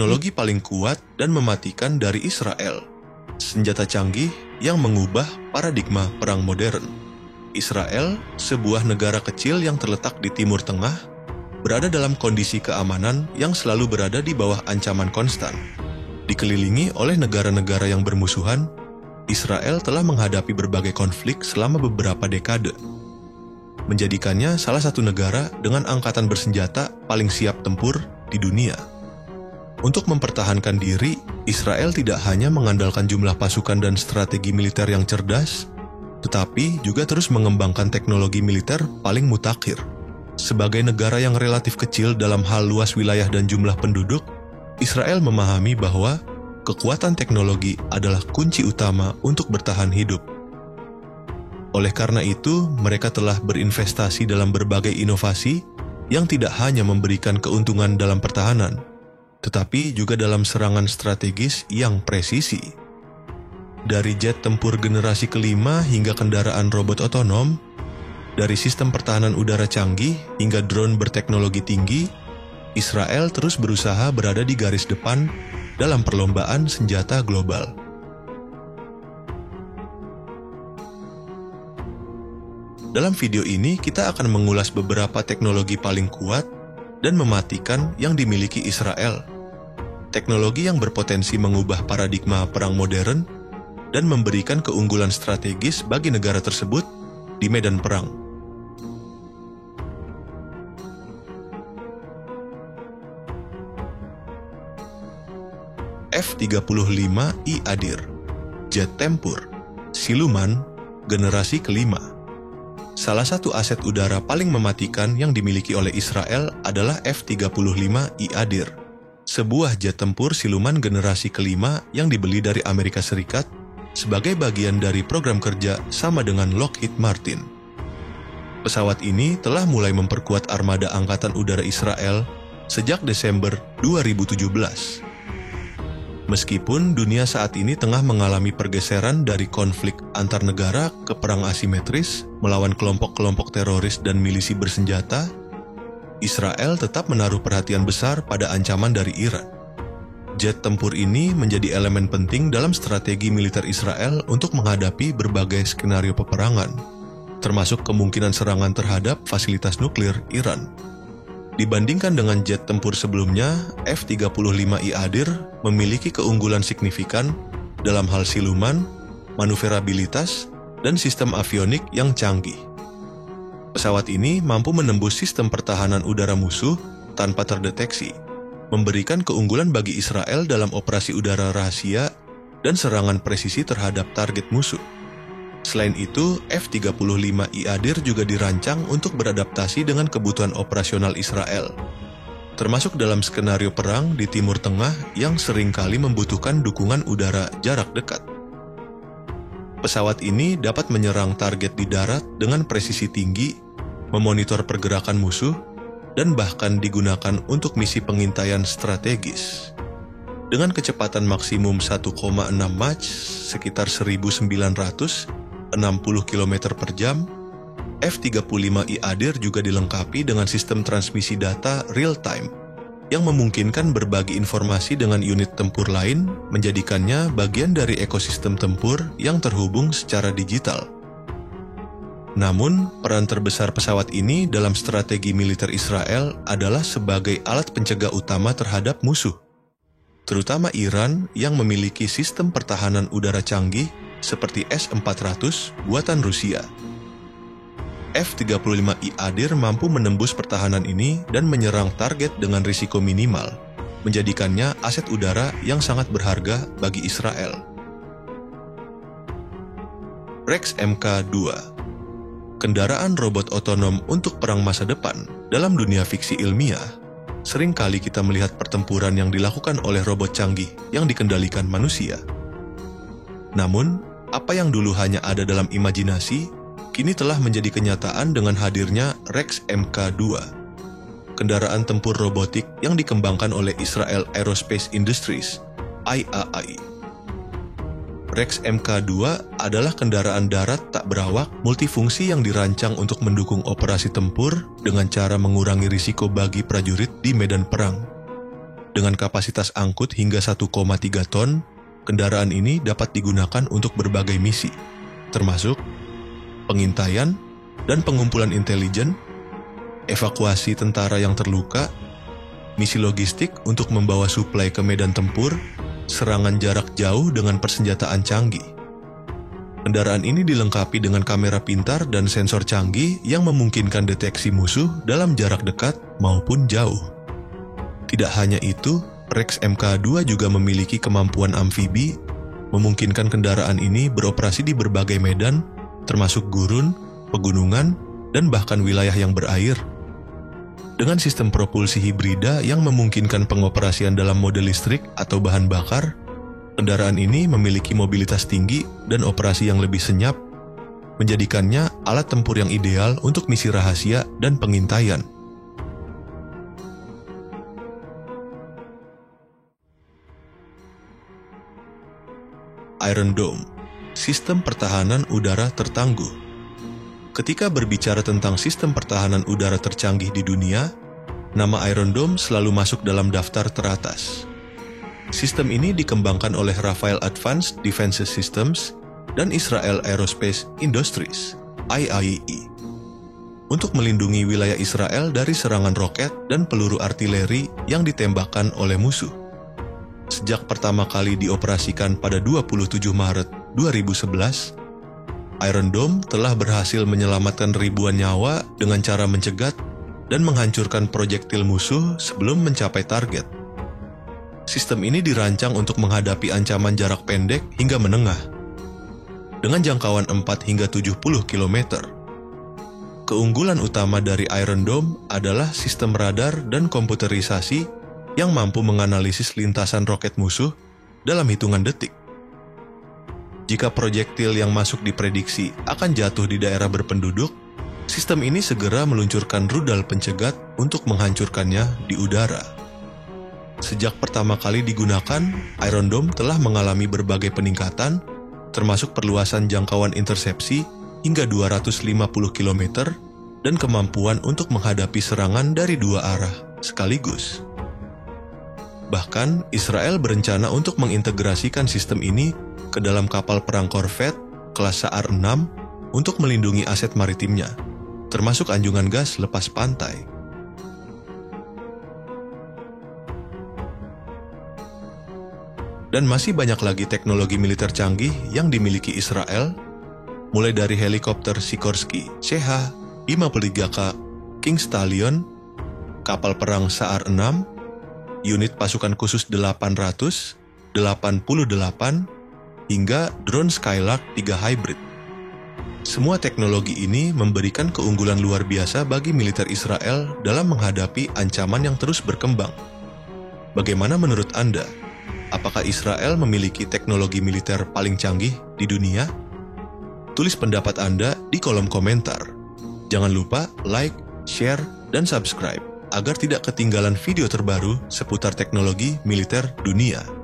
teknologi paling kuat dan mematikan dari Israel. Senjata canggih yang mengubah paradigma perang modern. Israel, sebuah negara kecil yang terletak di Timur Tengah, berada dalam kondisi keamanan yang selalu berada di bawah ancaman konstan. Dikelilingi oleh negara-negara yang bermusuhan, Israel telah menghadapi berbagai konflik selama beberapa dekade, menjadikannya salah satu negara dengan angkatan bersenjata paling siap tempur di dunia. Untuk mempertahankan diri, Israel tidak hanya mengandalkan jumlah pasukan dan strategi militer yang cerdas, tetapi juga terus mengembangkan teknologi militer paling mutakhir. Sebagai negara yang relatif kecil dalam hal luas wilayah dan jumlah penduduk, Israel memahami bahwa kekuatan teknologi adalah kunci utama untuk bertahan hidup. Oleh karena itu, mereka telah berinvestasi dalam berbagai inovasi yang tidak hanya memberikan keuntungan dalam pertahanan, tetapi juga dalam serangan strategis yang presisi. Dari jet tempur generasi kelima hingga kendaraan robot otonom, dari sistem pertahanan udara canggih hingga drone berteknologi tinggi, Israel terus berusaha berada di garis depan dalam perlombaan senjata global. Dalam video ini, kita akan mengulas beberapa teknologi paling kuat dan mematikan yang dimiliki Israel. Teknologi yang berpotensi mengubah paradigma perang modern dan memberikan keunggulan strategis bagi negara tersebut di medan perang. F-35I Adir, jet tempur, siluman, generasi kelima. Salah satu aset udara paling mematikan yang dimiliki oleh Israel adalah F-35I Adir, sebuah jet tempur siluman generasi kelima yang dibeli dari Amerika Serikat sebagai bagian dari program kerja sama dengan Lockheed Martin. Pesawat ini telah mulai memperkuat armada Angkatan Udara Israel sejak Desember 2017. Meskipun dunia saat ini tengah mengalami pergeseran dari konflik antar negara ke perang asimetris melawan kelompok-kelompok teroris dan milisi bersenjata, Israel tetap menaruh perhatian besar pada ancaman dari Iran. Jet tempur ini menjadi elemen penting dalam strategi militer Israel untuk menghadapi berbagai skenario peperangan, termasuk kemungkinan serangan terhadap fasilitas nuklir Iran. Dibandingkan dengan jet tempur sebelumnya, F-35I Adir memiliki keunggulan signifikan dalam hal siluman, manuverabilitas, dan sistem avionik yang canggih. Pesawat ini mampu menembus sistem pertahanan udara musuh tanpa terdeteksi, memberikan keunggulan bagi Israel dalam operasi udara rahasia dan serangan presisi terhadap target musuh. Selain itu, F-35I Adir juga dirancang untuk beradaptasi dengan kebutuhan operasional Israel, termasuk dalam skenario perang di Timur Tengah yang seringkali membutuhkan dukungan udara jarak dekat. Pesawat ini dapat menyerang target di darat dengan presisi tinggi, memonitor pergerakan musuh, dan bahkan digunakan untuk misi pengintaian strategis. Dengan kecepatan maksimum 1,6 Mach, sekitar 1.960 km per jam, F-35I Adir juga dilengkapi dengan sistem transmisi data real-time yang memungkinkan berbagi informasi dengan unit tempur lain, menjadikannya bagian dari ekosistem tempur yang terhubung secara digital. Namun, peran terbesar pesawat ini dalam strategi militer Israel adalah sebagai alat pencegah utama terhadap musuh, terutama Iran yang memiliki sistem pertahanan udara canggih seperti S-400 buatan Rusia. F-35I Adir mampu menembus pertahanan ini dan menyerang target dengan risiko minimal, menjadikannya aset udara yang sangat berharga bagi Israel. Rex Mk-2, kendaraan robot otonom untuk perang masa depan. Dalam dunia fiksi ilmiah, seringkali kita melihat pertempuran yang dilakukan oleh robot canggih yang dikendalikan manusia. Namun, apa yang dulu hanya ada dalam imajinasi, kini telah menjadi kenyataan dengan hadirnya Rex Mk-2, kendaraan tempur robotik yang dikembangkan oleh Israel Aerospace Industries, IAI. Rex Mk-2 adalah kendaraan darat tak berawak multifungsi yang dirancang untuk mendukung operasi tempur dengan cara mengurangi risiko bagi prajurit di medan perang. Dengan kapasitas angkut hingga 1,3 ton, kendaraan ini dapat digunakan untuk berbagai misi, termasuk pengintaian dan pengumpulan intelijen, evakuasi tentara yang terluka, misi logistik untuk membawa suplai ke medan tempur, serangan jarak jauh dengan persenjataan canggih. Kendaraan ini dilengkapi dengan kamera pintar dan sensor canggih yang memungkinkan deteksi musuh dalam jarak dekat maupun jauh. Tidak hanya itu, Rex Mk2 juga memiliki kemampuan amfibi, memungkinkan kendaraan ini beroperasi di berbagai medan, termasuk gurun, pegunungan, dan bahkan wilayah yang berair. Dengan sistem propulsi hibrida yang memungkinkan pengoperasian dalam mode listrik atau bahan bakar, kendaraan ini memiliki mobilitas tinggi dan operasi yang lebih senyap, menjadikannya alat tempur yang ideal untuk misi rahasia dan pengintaian. Iron Dome, sistem pertahanan udara tertangguh. Ketika berbicara tentang sistem pertahanan udara tercanggih di dunia, nama Iron Dome selalu masuk dalam daftar teratas. Sistem ini dikembangkan oleh Rafael Advanced Defense Systems dan Israel Aerospace Industries (IAI) untuk melindungi wilayah Israel dari serangan roket dan peluru artileri yang ditembakkan oleh musuh. Sejak pertama kali dioperasikan pada 27 Maret 2011, Iron Dome telah berhasil menyelamatkan ribuan nyawa dengan cara mencegat dan menghancurkan proyektil musuh sebelum mencapai target. Sistem ini dirancang untuk menghadapi ancaman jarak pendek hingga menengah, dengan jangkauan 4 hingga 70 km. Keunggulan utama dari Iron Dome adalah sistem radar dan komputerisasi yang mampu menganalisis lintasan roket musuh dalam hitungan detik. Jika proyektil yang masuk diprediksi akan jatuh di daerah berpenduduk, sistem ini segera meluncurkan rudal pencegat untuk menghancurkannya di udara. Sejak pertama kali digunakan, Iron Dome telah mengalami berbagai peningkatan, termasuk perluasan jangkauan intersepsi hingga 250 km dan kemampuan untuk menghadapi serangan dari dua arah sekaligus. Bahkan, Israel berencana untuk mengintegrasikan sistem ini ke dalam kapal perang korvet kelas SAR 6 untuk melindungi aset maritimnya, termasuk anjungan gas lepas pantai. Dan masih banyak lagi teknologi militer canggih yang dimiliki Israel, mulai dari helikopter Sikorsky CH-53K King Stallion, kapal perang SAR 6, unit pasukan khusus 888, hingga drone Skylark 3 Hybrid. Semua teknologi ini memberikan keunggulan luar biasa bagi militer Israel dalam menghadapi ancaman yang terus berkembang. Bagaimana menurut Anda? Apakah Israel memiliki teknologi militer paling canggih di dunia? Tulis pendapat Anda di kolom komentar. Jangan lupa like, share, dan subscribe agar tidak ketinggalan video terbaru seputar teknologi militer dunia.